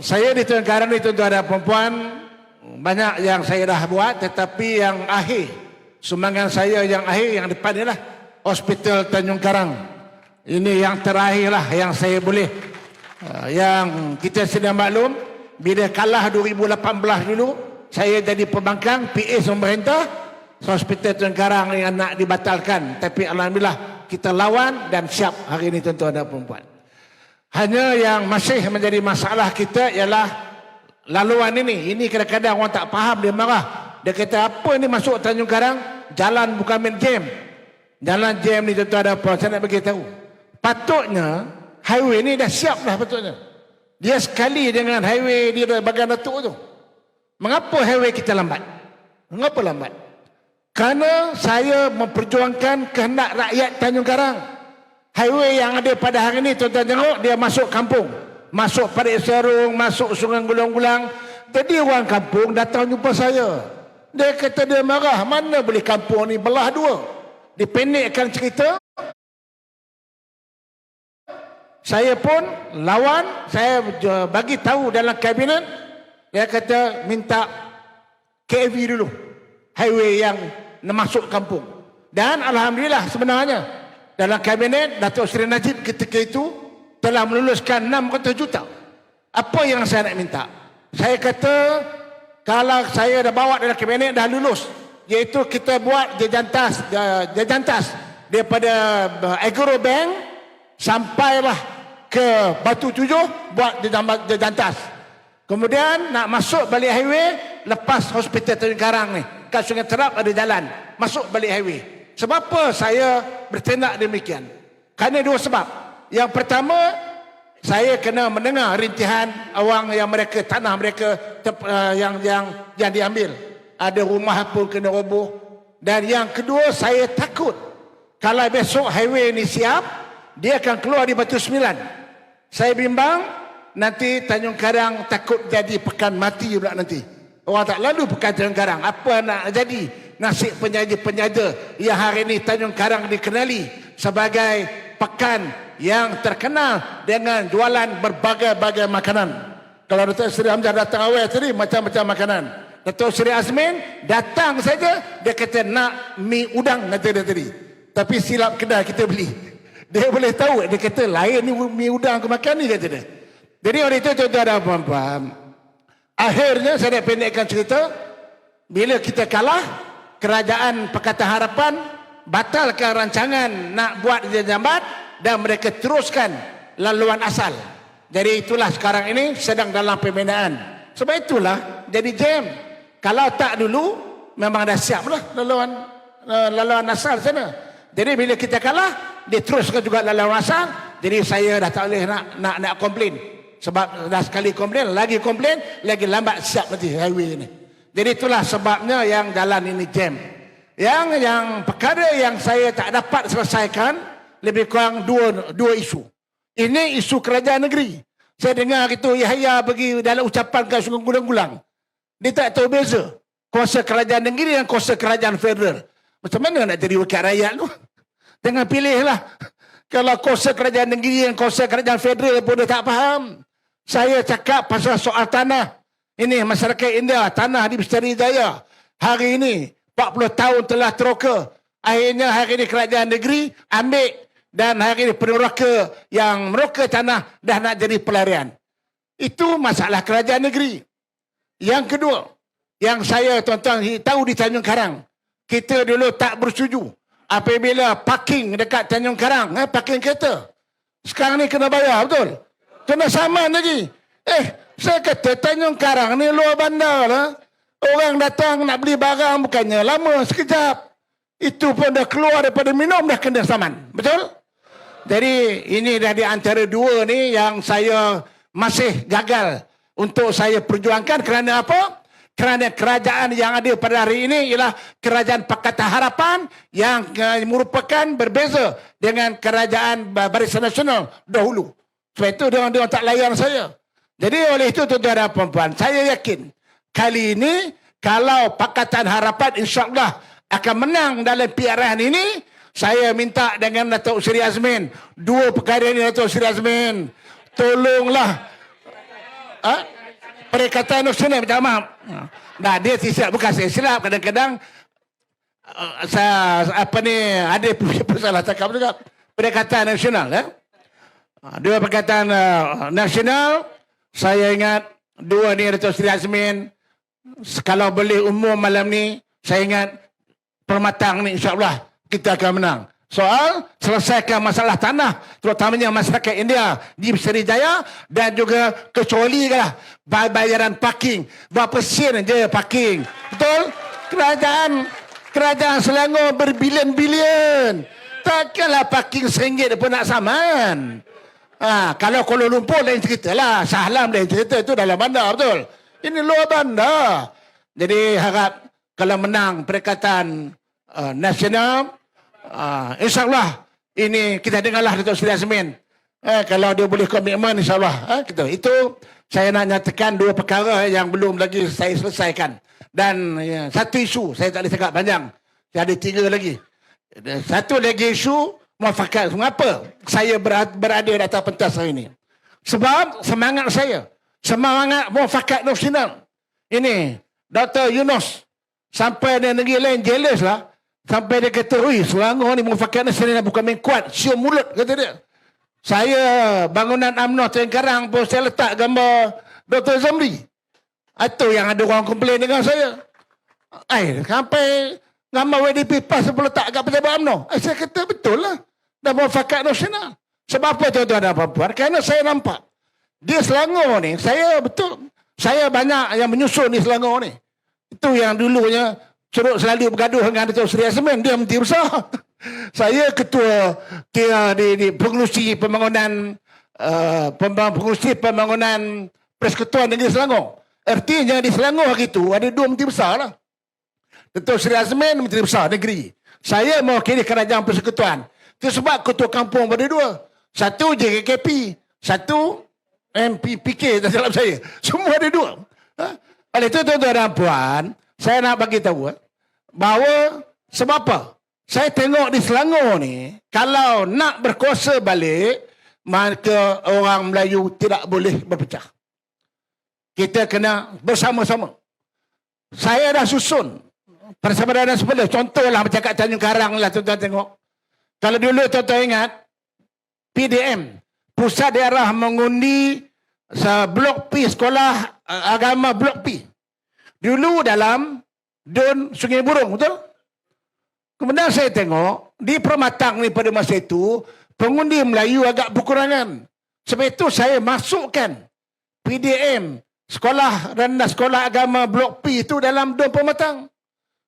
Saya di Tanjung itu ada perempuan, banyak yang saya dah buat, tetapi yang akhir, sumbangan saya yang akhir, yang depan ni lah, Hospital Tanjung Karang. Ini yang terakhir lah yang saya boleh. Yang kita sudah maklum, bila kalah 2018 dulu, saya jadi pembangkang, PA pemerintah, Hospital Tanjung Karang yang nak dibatalkan. Tapi alhamdulillah kita lawan dan siap hari ini tuan-tuan dan perempuan. Hanya yang masih menjadi masalah kita ialah laluan ini. Ini kadang-kadang orang tak faham, dia marah. Dia kata apa ni masuk Tanjung Karang, jalan bukan main jam. Jalan jam ni tuan-tuan dan perempuan, saya nak beritahu. Patutnya highway ni dah siap dah patutnya. Dia sekali dengan highway di bagian Datuk tu. Mengapa highway kita lambat? Mengapa lambat? Kerana saya memperjuangkan kehendak rakyat Tanjung Karang. Highway yang ada pada hari ini, tuan-tuan tengok, dia masuk kampung. Masuk Parit Serung, masuk Sungai Gulang-Gulang. Jadi orang kampung datang jumpa saya. Dia kata dia marah, mana boleh kampung ni belah dua. Dipendekkan cerita. Saya pun lawan, saya bagi tahu dalam kabinet. Dia kata minta KV dulu. Highway yang masuk kampung. Dan alhamdulillah sebenarnya dalam kabinet Datuk Seri Najib ketika itu telah meluluskan 600 juta. Apa yang saya nak minta? Saya kata kalau saya dah bawa dalam kabinet dah lulus, iaitu kita buat jajantas daripada Agro Bank sampailah ke Batu Tujuh buat jajantas. Kemudian nak masuk balik highway lepas Hospital Tanjung Karang ni. Kat Sungai Terap ada jalan masuk balik highway. Sebab apa saya bertindak demikian? Kerana dua sebab. Yang pertama, saya kena mendengar rintihan orang yang mereka, tanah mereka yang diambil. Ada rumah pun kena roboh. Dan yang kedua, saya takut kalau besok highway ni siap, dia akan keluar di Batu Sembilan. Saya bimbang nanti Tanjung Karang takut jadi pekan mati pula nanti. Orang tak lalu pekan Tanjung Karang. Apa nak jadi nasib penjaja-penjaja yang hari ini Tanjung Karang dikenali sebagai pekan yang terkenal dengan jualan berbagai-bagai makanan. Kalau Datuk Seri Hamzah datang awal tadi, macam-macam makanan. Datuk Seri Azmin datang saja, dia kata nak mi udang, kata dia tadi. Tapi silap kedai kita beli. Dia boleh tahu, dia kata lain ni mi udang aku makan ni, kata dia. Jadi oleh itu tuan-tuan dan puan-puan, akhirnya saya nak pendekkan cerita, bila kita kalah, Kerajaan Pakatan Harapan batalkan rancangan nak buat jambat dan mereka teruskan laluan asal. Jadi itulah sekarang ini sedang dalam pembinaan. Sebab itulah jadi jam. Kalau tak dulu memang dah siap lah laluan asal sana. Jadi bila kita kalah, dia teruskan juga laluan asal. Jadi saya dah tak boleh nak komplain. Sebab dah sekali komplain, lagi lambat siap nanti highway ni. Jadi itulah sebabnya yang jalan ini jam. Yang perkara yang saya tak dapat selesaikan lebih kurang dua isu. Ini isu kerajaan negeri. Saya dengar itu Yahya bagi dalam ucapan ke Sungai Gulang-Gulang. Dia tak tahu beza kuasa kerajaan negeri dan kuasa kerajaan federal. Macam mana nak jadi wakil rakyat tu? Jangan pilihlah. Kalau kuasa kerajaan negeri dan kuasa kerajaan federal pun dia tak faham. Saya cakap pasal soal tanah. Ini masyarakat India, tanah di Bestari Jaya. Hari ini 40 tahun telah teroka. Akhirnya hari ini kerajaan negeri ambil dan hari ini peneroka yang meroka tanah dah nak jadi pelarian. Itu masalah kerajaan negeri. Yang kedua, yang saya tuan-tuan tahu di Tanjung Karang, kita dulu tak bersetuju apabila parking dekat Tanjung Karang, parking kereta. Sekarang ni kena bayar, betul? Kena saman lagi. Saya kata Tanjung Karang ni luar bandar lah. Orang datang nak beli barang bukannya lama sekejap. Itu pun dah keluar daripada minum dah kena saman. Betul? Jadi ini dah di antara dua ni yang saya masih gagal untuk saya perjuangkan. Kerana apa? Kerana kerajaan yang ada pada hari ini ialah kerajaan Pakatan Harapan yang merupakan berbeza dengan kerajaan Barisan Nasional dahulu. Sebab itu dia tak layan saya. Jadi oleh itu tuan-tuan dan puan-puan, saya yakin kali ini kalau Pakatan Harapan insya-Allah akan menang dalam PRN ini, saya minta dengan Datuk Seri Azmin, dua perkara ini Datuk Seri Azmin, tolonglah Perikatan Nasional, minta maaf. Nah, dia silap, bukan saya silap. Kadang-kadang ada salah cakap juga. Perikatan Nasional. Dua Perikatan Nasional, saya ingat dua ni Dato' Seri Azmin. Kalau boleh umum malam ni, saya ingat Permatang ni insyaAllah kita akan menang. Soal selesaikan masalah tanah, terutamanya masyarakat India di Sriwijaya, dan juga kecualikanlah bayaran parking. Berapa sen je parking. Betul? Kerajaan Selangor berbilion-bilion. Takkanlah parking RM1 pun nak saman. Kalau Kuala Lumpur lain cerita lah. Shah Alam lain cerita, itu dalam bandar, betul? Ini luar bandar. Jadi harap kalau menang Perikatan Nasional, InsyaAllah ini kita dengarlah Dato' Seri Azmin. Kalau dia boleh komitmen, insyaAllah itu saya nak nyatakan dua perkara yang belum lagi saya selesaikan. Dan satu isu, saya tak boleh cakap panjang, saya ada 3 lagi. Satu lagi isu muafakat. Mengapa saya berada di atas pentas hari ini? Sebab semangat saya, semangat muafakat nasional ini, Dr. Yunus sampai di negeri lain jealous lah. Sampai dia kata, ui, Selangor ni muafakat nasional bukan main kuat, cium mulut, kata dia. Saya bangunan UMNO Tengkarang pun saya letak gambar Dr. Zamri. Itu yang ada orang komplain dengan saya. Sampai gambar WDP PAS pun letak kat pejabat UMNO. Saya kata, betul lah. Dah muafakat nasional. Sebab apa tuan-tuan dan puan-puan? Kerana saya nampak di Selangor ni, saya banyak yang menyusun di Selangor ni. Itu yang dulunya selalu bergaduh dengan Dato' Seri Azmin, dia Menteri Besar. Saya ketua di pengerusi pembangunan Persekutuan Negeri Selangor. Artinya di Selangor hari itu ada 2 Menteri Besar lah. Dato' Seri Azmin Menteri Besar Negeri. Saya mewakili Kerajaan Persekutuan. Itu sebab ketua kampung ada 2. Satu JKKP, satu MPPK, tak salah saya. Semua ada 2. Oleh itu tuan-tuan dan puan, saya nak bagi tahu bahawa sebab apa? Saya tengok di Selangor ni, kalau nak berkuasa balik, maka orang Melayu tidak boleh berpecah. Kita kena bersama-sama. Saya dah susun persaudaraan sebelah. Contohlah macam kat Tanjung Karang lah, tuan-tuan tengok. Kalau dulu tuan-tuan ingat, PDM, Pusat Daerah Mengundi Blok P, Sekolah Agama Blok P. Dulu dalam Dun Sungai Burung, betul? Kemudian saya tengok, di Permatang ni pada masa itu, pengundi Melayu agak berkurangan. Sebab itu saya masukkan PDM, Sekolah Rendah Sekolah Agama Blok P itu dalam Dun Permatang.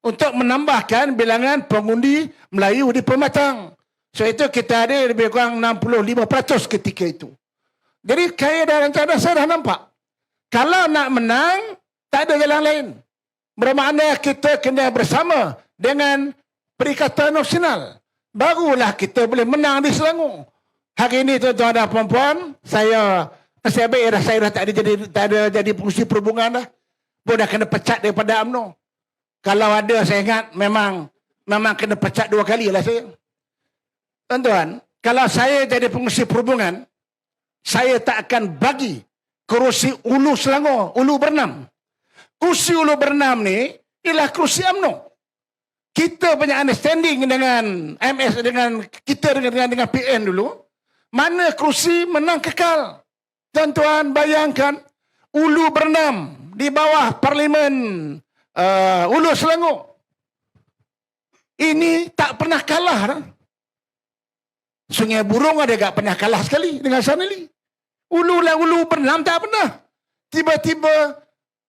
Untuk menambahkan bilangan pengundi Melayu di Permatang. So itu kita ada lebih kurang 65% ketika itu. Jadi kaya dan rencana saya dah nampak. Kalau nak menang, tak ada jalan lain. Bermakna kita kena bersama dengan Perikatan Nasional. Barulah kita boleh menang di Selangor. Hari ini tuan-tuan dan puan-puan, saya baik dah, saya dah tak ada jadi pengurusi perhubungan dah. Pun dah kena pecat daripada UMNO. Kalau ada, saya ingat memang kena pecat 2 kali lah saya. Tuan-tuan, kalau saya jadi pengurusi perhubungan, saya tak akan bagi kerusi Ulu Selangor, Ulu Bernam. Kerusi Ulu Bernam ni ialah kerusi UMNO. Kita punya understanding dengan MS, dengan PN dulu, mana kerusi menang kekal. Tuan-tuan bayangkan, Ulu Bernam di bawah Parlimen Ulu Selangor. Ini tak pernah kalah. Sungai Burung ada tak pernah kalah sekali dengan Saneli. Ulu Bernam tak pernah. Tiba-tiba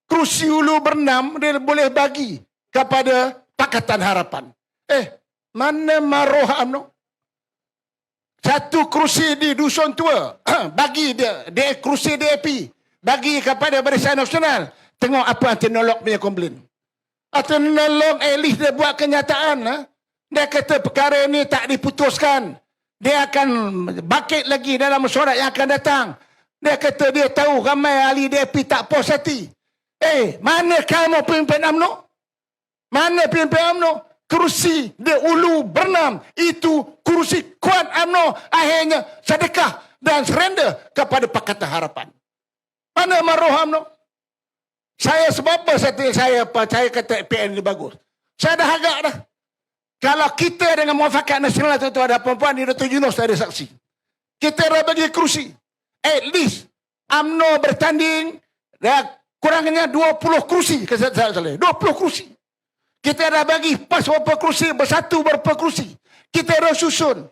kerusi Ulu Bernam dia boleh bagi kepada Pakatan Harapan. Mana maruh UMNO? Satu kerusi di Dusun Tua bagi dia kerusi DAP bagi kepada Barisan Nasional. Tengok apa teknolog punya komplain. Teknolog Elis dia buat kenyataan. Dia kata perkara ini tak diputuskan. Dia akan bangkit lagi dalam mesyuarat yang akan datang. Dia kata dia tahu ramai ahli DAP tak puas hati. Mana kamu pemimpin UMNO? Mana pemimpin UMNO? Kerusi di Ulu Bernam itu kerusi kuat UMNO. Akhirnya sedekah dan surrender kepada Pakatan Harapan. Mana maruh UMNO? Saya sebab apa saya kata PN ini bagus? Saya dah agak dah. Kalau kita dengan Muafakat Nasional tuan-tuan dan puan-puan, ni Dr. Yunus ada saksi. Kita dah bagi kerusi. At least UMNO bertanding kurangnya 20 kerusi. 20 kerusi. Kita dah bagi pas berapa kerusi, bersatu berapa kerusi. Kita dah susun.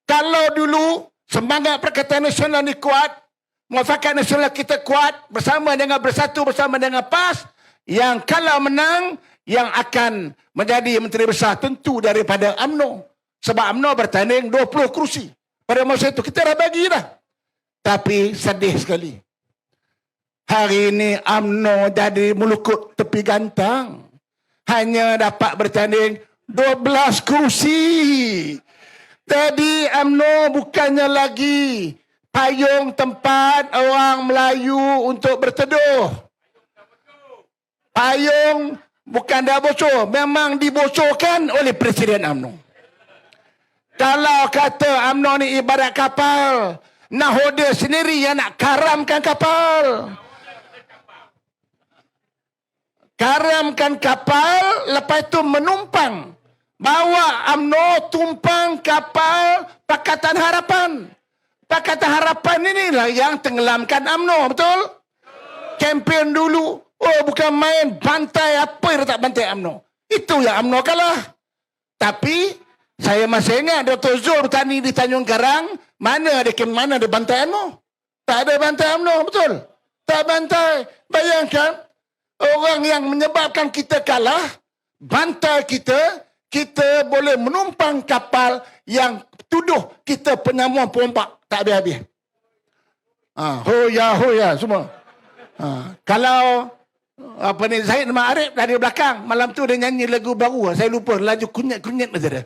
Kalau dulu semangat Perikatan Nasional ni kuat, Muafakat Nasional kita kuat, bersama dengan bersatu, bersama dengan PAS, yang kalau menang, yang akan menjadi Menteri Besar tentu daripada UMNO. Sebab UMNO bertanding 20 kerusi. Pada masa itu, kita dah bagi dah. Tapi sedih sekali. Hari ini UMNO jadi melukut tepi gantang. Hanya dapat bertanding 12 kerusi. Jadi UMNO bukannya lagi payung tempat orang Melayu untuk berteduh. Payung bukan dah bocor, memang dibocorkan oleh Presiden UMNO. Kalau kata UMNO ni ibarat kapal, nahoda sendiri yang nak karamkan kapal. Karamkan kapal, lepas itu menumpang. Bawa UMNO tumpang kapal Pakatan Harapan. Pakatan Harapan inilah yang tenggelamkan UMNO, betul? Kempen dulu, oh bukan main bantai apa yang tak bantai UMNO. Itu yang UMNO kalah. Tapi saya masih ingat Dr. Zul bertani di Tanjung Karang, mana ada bantai UMNO? Tak ada bantai UMNO, betul? Tak bantai. Bayangkan, orang yang menyebabkan kita kalah, bantai kita boleh menumpang kapal yang tuduh kita penyamuan pompak. Tak habis-habis. Hoya semua. Kalau apa ni, Zahid Ma'arif dari belakang, malam tu dia nyanyi lagu baru. Saya lupa, laju kunyit-kunyit macam dia.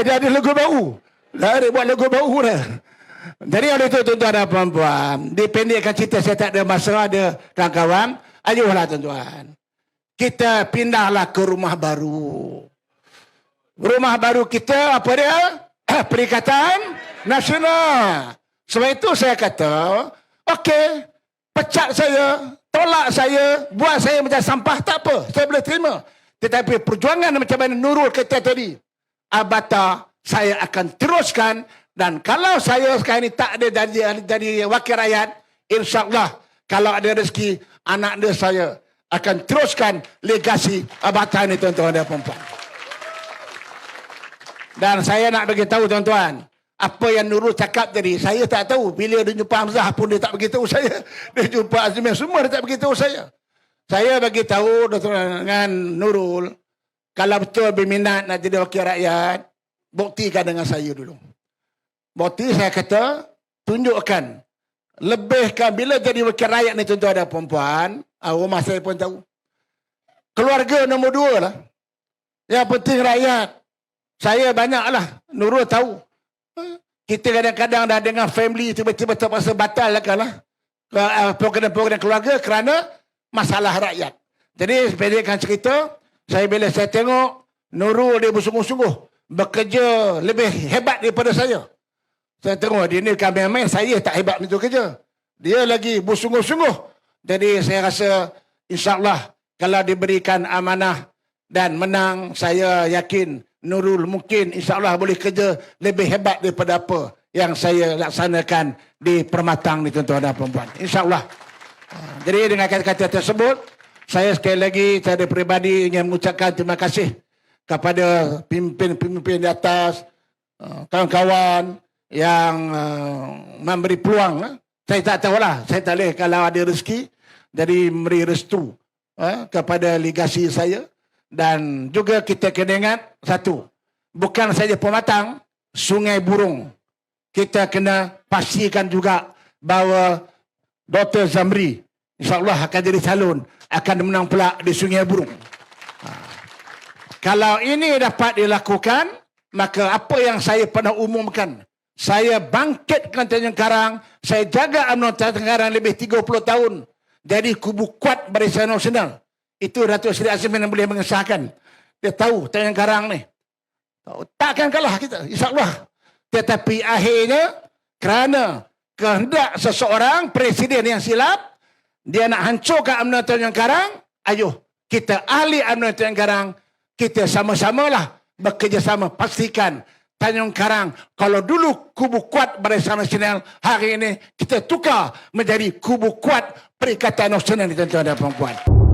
Dia ada lagu baru. Dia buat lagu baru dah. Jadi oleh itu tuan-tuan dan puan-puan, dipendekkan cerita, saya tak ada masa, ada kawan-kawan. Ayolah tuan-tuan. Kita pindahlah ke rumah baru. Rumah baru kita apa dia? Perikatan Nasional. Sebab itu saya kata, okey, pecat saya, tolak saya, buat saya macam sampah, tak apa, saya boleh terima. Tetapi perjuangan macam mana Nurul kata tadi, abata saya akan teruskan, dan kalau saya sekarang ni tak ada jadi wakil rakyat, insyaAllah kalau ada rezeki, anak dia saya akan teruskan legasi abata ni tuan-tuan dan puan-puan. Dan saya nak bagi tahu tuan-tuan, apa yang Nurul cakap tadi, saya tak tahu. Bila dia jumpa Hamzah pun dia tak beritahu saya. Dia jumpa Azmin semua dia tak beritahu saya. Saya bagi tahu dengan Nurul, kalau betul berminat nak jadi wakil rakyat, buktikan dengan saya dulu. Bukti saya kata, tunjukkan. Lebihkan bila jadi wakil rakyat ni tuan-tuan dan puan-puan, rumah saya pun tahu. Keluarga nombor 2 lah. Yang penting rakyat. Saya banyaklah, Nurul tahu. Kita kadang-kadang dah dengan family tiba-tiba terpaksa batal lah program-program keluarga kerana masalah rakyat. Jadi pendekkan cerita, bila saya tengok Nurul dia bersungguh-sungguh bekerja lebih hebat daripada saya. Saya tengok dia ni kameraman, saya tak hebat itu kerja. Dia lagi bersungguh-sungguh. Jadi saya rasa insyaAllah kalau diberikan amanah dan menang, saya yakin Nurul mungkin insyaAllah boleh kerja lebih hebat daripada apa yang saya laksanakan di Permatang ni tuan-tuan dan puan-puan. InsyaAllah. Jadi dengan kata-kata tersebut, saya sekali lagi secara peribadi ingin mengucapkan terima kasih kepada pemimpin-pemimpin di atas, kawan-kawan yang memberi peluang. Saya tak tahulah, saya tak boleh kalau ada rezeki, jadi memberi restu kepada legasi saya. Dan juga kita kena ingat satu, bukan saja Pematang, Sungai Burung. Kita kena pastikan juga bahawa Dr. Zamri insyaAllah akan jadi calon, akan menang pula di Sungai Burung. Kalau ini dapat dilakukan, maka apa yang saya pernah umumkan, saya bangkitkan Tanjung Karang, saya jaga UMNO Tanjung Karang lebih 30 tahun, jadi kubu kuat Barisan Nasional. Itu Datuk Seri Azmin yang boleh mengesahkan. Dia tahu Tanjung Karang ni takkan kalah kita, insyaAllah. Tetapi akhirnya kerana kehendak seseorang presiden yang silap, dia nak hancurkan UMNO Tanjung Karang, ayo kita ahli UMNO Tanjung Karang, kita sama-samalah bekerjasama pastikan Tanjung Karang, kalau dulu kubu kuat Barisan Nasional, hari ini kita tukar menjadi kubu kuat Perikatan Nasional di tuan-tuan dan puan-puan.